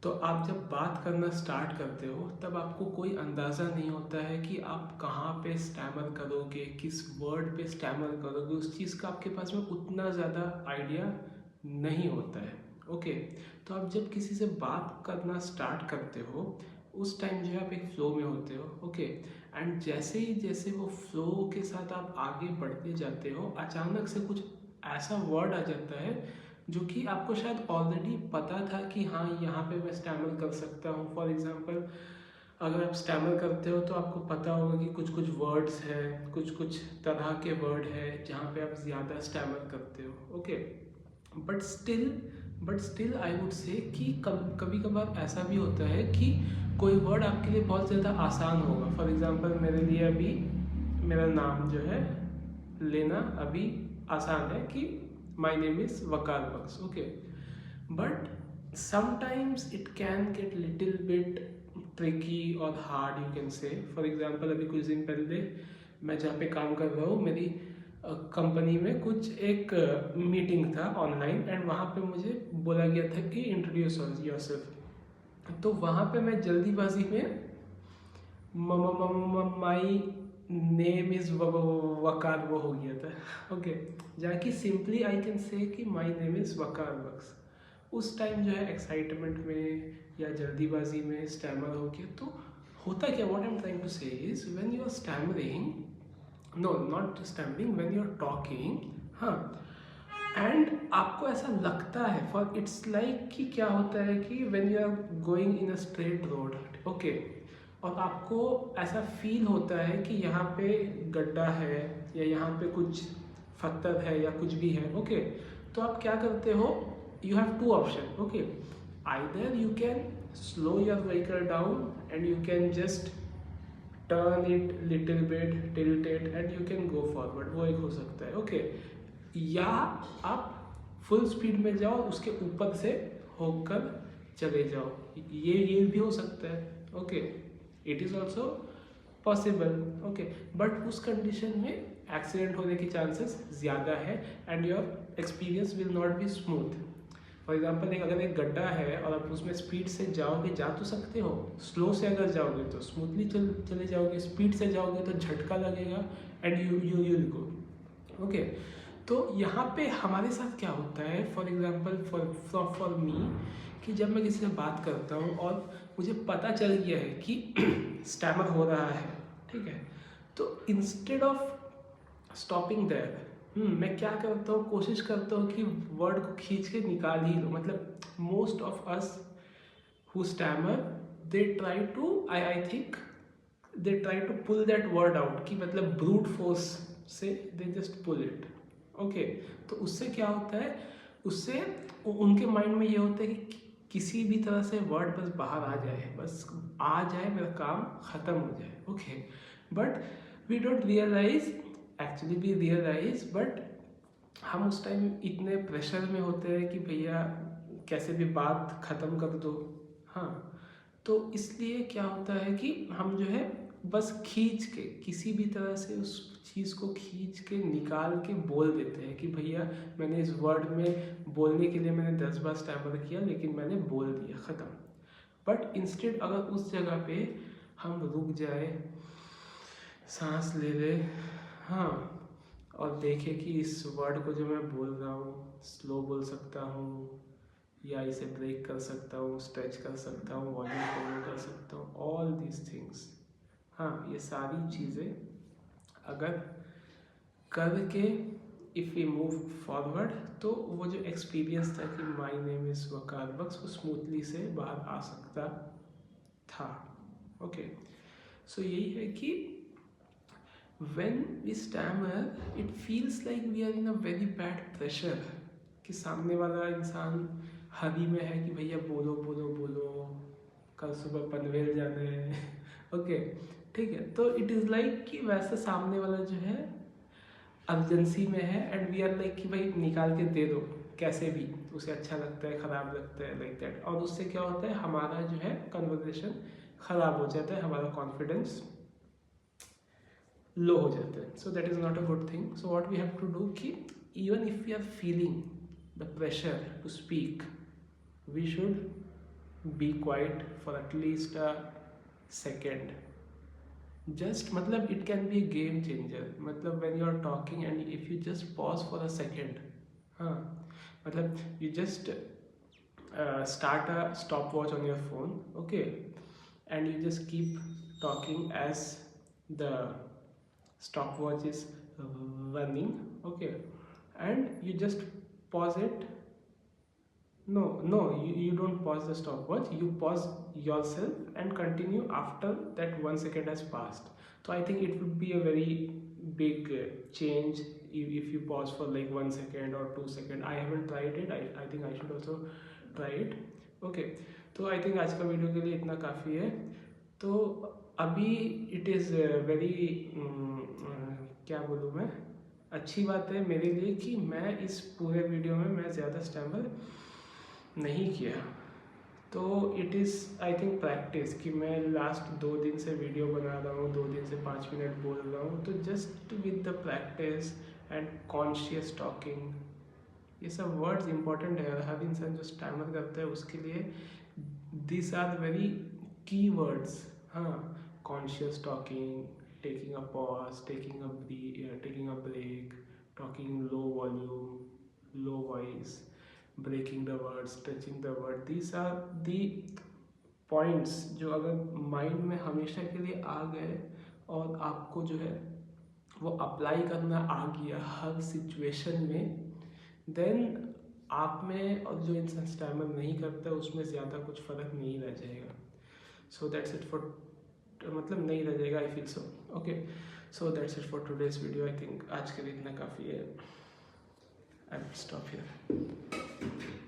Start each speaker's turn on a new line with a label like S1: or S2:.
S1: तो आप जब बात करना स्टार्ट करते हो तब आपको कोई अंदाज़ा नहीं होता है कि आप कहाँ पे स्टैमर करोगे, किस वर्ड पे स्टैमर करोगे। उस चीज़ का आपके पास में उतना ज़्यादा आइडिया नहीं होता है। ओके, तो आप जब किसी से बात करना स्टार्ट करते हो उस टाइम जो है आप एक फ्लो में होते हो। ओके, एंड जैसे ही जैसे वो फ्लो के साथ आप आगे बढ़ते जाते हो, अचानक से कुछ ऐसा वर्ड आ जाता है जो कि आपको शायद ऑलरेडी पता था कि हाँ यहाँ पे मैं स्टैमर कर सकता हूँ। फॉर एग्जांपल, अगर आप स्टैमर करते हो तो आपको पता होगा कि कुछ कुछ वर्ड्स हैं, कुछ कुछ तरह के वर्ड हैं जहाँ पे आप ज़्यादा स्टैमर करते हो। Okay, but still but still I would say कि कभी कभार ऐसा भी होता है कि कोई वर्ड आपके लिए बहुत ज़्यादा आसान होगा। फॉर एग्जांपल, मेरे लिए अभी मेरा नाम जो है लेना अभी आसान है कि my name is Waqar Bakhsh. Okay, but sometimes it can get little bit tricky और hard, you can say. For example, अभी कुछ दिन पहले मैं जहाँ पे काम कर रहा हूँ, मेरी कंपनी में कुछ एक मीटिंग था ऑनलाइन, एंड वहाँ पे मुझे बोला गया था कि इंट्रोड्यूस योरसेल्फ। तो वहाँ पे मैं जल्दीबाजी में माई नेम इज़ वकार वो हो गया था। ओके, जहाँ कि सिंपली आई कैन से कि माई नेम इज़ वकार बख्श। उस टाइम जो है एक्साइटमेंट में या जल्दीबाजी में स्टैमर हो गया। तो होता क्या, what I am trying to say is when you are stammering, no not stammering, when you are talking, हाँ, एंड आपको ऐसा लगता है, फॉर इट्स लाइक कि क्या होता है कि when you are going in a straight road, okay, और आपको ऐसा फील होता है कि यहाँ पे गड्ढा है या यहाँ पे कुछ पत्थर है या कुछ भी है। ओके, तो आप क्या करते हो, you have two options. Okay, either you can slow your vehicle down and you can just turn it little bit, tilt it and you can go forward, वो एक हो सकता है। ओके, या आप फुल स्पीड में जाओ, उसके ऊपर से होकर चले जाओ, ये भी हो सकता है। Okay, it is also possible. Okay, but उस कंडीशन में एक्सीडेंट होने के चांसेस ज़्यादा है and your experience will not be smooth. For example, अगर एक गड्ढा है और आप उसमें स्पीड से जाओगे, जा तो सकते हो, स्लो से अगर जाओगे तो स्मूथली चले जाओगे, स्पीड से जाओगे तो झटका लगेगा and you will go. Okay, तो यहाँ पे हमारे साथ क्या होता है, फॉर एग्जाम्पल फॉर मी, कि जब मैं किसी से बात करता हूँ और मुझे पता चल गया है कि स्टैमर हो रहा है, ठीक है, तो इंस्टेड ऑफ स्टॉपिंग देयर, मैं क्या करता हूँ, कोशिश करता हूँ कि वर्ड को खींच के निकाल ही लो। मतलब most of us who stammer, they try to I think they try to pull that word out, कि मतलब ब्रूट फोर्स से they just pull it. Okay, तो उससे क्या होता है, उससे उनके माइंड में ये होता है कि किसी भी तरह से वर्ड बस बाहर आ जाए, बस आ जाए, मेरा काम ख़त्म हो जाए। Okay, but we don't realise, actually we realise, but हम उस टाइम इतने प्रेशर में होते हैं कि भैया कैसे भी बात ख़त्म कर दो। हाँ, तो इसलिए क्या होता है कि हम जो है बस खींच के किसी भी तरह से उस चीज़ को खींच के निकाल के बोल देते हैं कि भैया मैंने इस वर्ड में बोलने के लिए मैंने 10 बार स्टैमर किया लेकिन मैंने बोल दिया, ख़त्म। बट इंस्टेड अगर उस जगह पे हम रुक जाए, सांस ले ले, हाँ, और देखे कि इस वर्ड को जो मैं बोल रहा हूँ स्लो बोल सकता हूँ या इसे ब्रेक कर सकता हूँ, स्ट्रेच कर सकता हूँ, वॉल्यूम कम कर सकता हूँ, ऑल दीज थिंग्स, हाँ, ये सारी चीज़ें अगर करके इफ़ वी मूव फॉरवर्ड, तो वो जो एक्सपीरियंस था कि माई नेम इज़ वकार बख्श, वो स्मूथली से बाहर आ सकता था। ओके, सो यही है कि when we stammer it feels like we are in a very bad pressure, कि सामने वाला इंसान हरी में है कि भैया बोलो बोलो बोलो, कल सुबह पनवेल जाना है। ओके, ठीक है, तो इट इज़ लाइक कि वैसे सामने वाला जो है अर्जेंसी में है एंड वी आर लाइक कि भाई निकाल के दे दो, कैसे भी, उसे अच्छा लगता है, ख़राब लगता है, लाइक दैट। और उससे क्या होता है, हमारा जो है कन्वर्सेशन ख़राब हो जाता है, हमारा कॉन्फिडेंस लो हो जाते हैं। So that is not a good thing. So what we have to do कि even if we are feeling the pressure to speak, we should be quiet for at least a second. Just मतलब it can be a game changer. मतलब when you are talking and if you just pause for a second, हाँ, मतलब you just start a stopwatch on your phone, okay, and you just keep talking as the stopwatch is running, okay, and you just pause it. No, you don't pause the stopwatch. You pause yourself and continue after that 1 second has passed. So I think it would be a very big change if you pause for like 1 second or 2 second. I haven't tried it. I think I should also try it. Okay. तो I think आज का video के लिए इतना काफ़ी है. तो अभी इट इज़ वेरी क्या बोलूँ मैं, अच्छी बात है मेरे लिए कि मैं इस पूरे वीडियो में मैं ज़्यादा स्टैमर नहीं किया. तो it is I think practice कि मैं लास्ट 2 दिन से वीडियो बना रहा हूँ, 2 दिन से 5 मिनट बोल रहा हूँ. तो just with the practice and conscious talking, ये सब वर्ड्स इंपॉर्टेंट है. हर इंसान जो स्टैमर करता है उसके लिए this are very key words. हाँ, conscious talking, taking a pause, taking a break, talking low volume, low voice, breaking the words, stretching the word. These are the points जो अगर माइंड में हमेशा के लिए आ गए और आपको जो है वो अप्लाई करना आ गया हर सिचुएशन में, देन आप में और जो इंसान स्टैमर नहीं करता उसमें ज़्यादा कुछ फ़र्क नहीं रह जाएगा. सो दैट्स इट फॉर, मतलब नहीं रह जाएगा, I feel so. Okay, so that's it for today's video. I think आज के लिए इतना काफ़ी है. I will stop here.